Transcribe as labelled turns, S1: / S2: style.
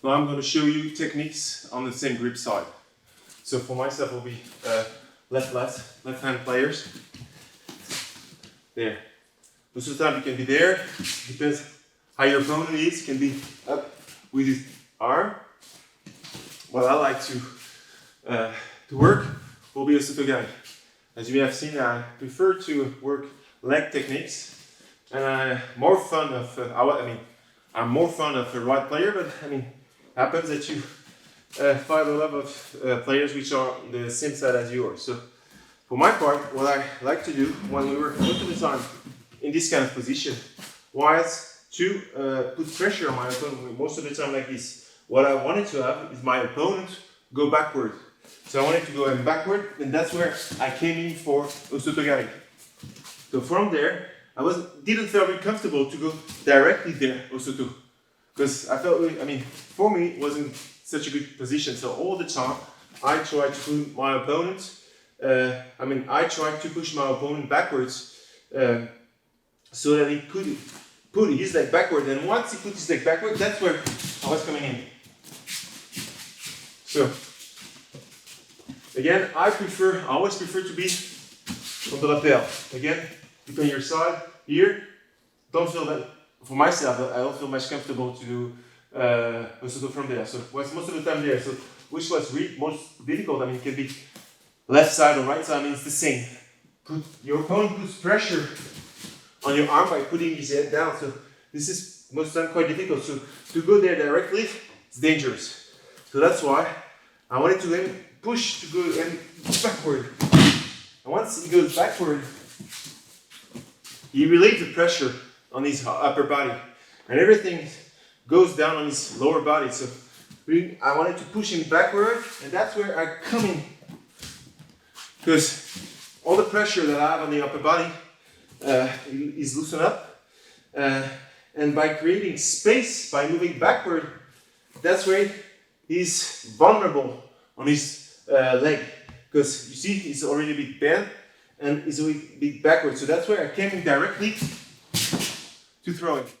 S1: Now I'm going to show you techniques on the same grip side. So for myself, it will be left-hand players. There. Most of the time you can be there. Depends how your opponent is. Can be up with his arm. What I like to work will be a Sotogari. As you may have seen, I prefer to work leg techniques, and I'm more fond of I'm more fond of a right player, but it happens that you find a lot of players which are the same side as yours. So for my part, what I like to do when we work most of the time in this kind of position was to put pressure on my opponent most of the time like this. What I wanted to have is my opponent go backward. So I wanted to go backward, and that's where I came in for Osotogari. So from there, didn't feel very comfortable to go directly there, Osoto. Because I felt, for me, it wasn't such a good position. So all the time, I tried to put my opponent, I tried to push my opponent backwards so that he could put his leg backward. And once he put his leg backward, that's where I was coming in. So, again, I always prefer to be on the lapel. Again, depending on your side, here, don't feel that, for myself, I don't feel much comfortable to do Osoto from there. So, was most of the time there. So, which was most difficult, it can be left side or right side, it's the same. Your opponent puts pressure on your arm by putting his head down. So, this is most of the time quite difficult. So, to go there directly, it's dangerous. So, that's why I wanted to then push to go backward. And once he goes backward, he relieves the pressure on his upper body. And everything goes down on his lower body. So I wanted to push him backward, and that's where I come in. Because all the pressure that I have on the upper body is loosened up. And by creating space, by moving backward, that's where he's vulnerable on his leg, because you see he's already a bit bent and he's a bit backward. So that's where I came in directly to throw it.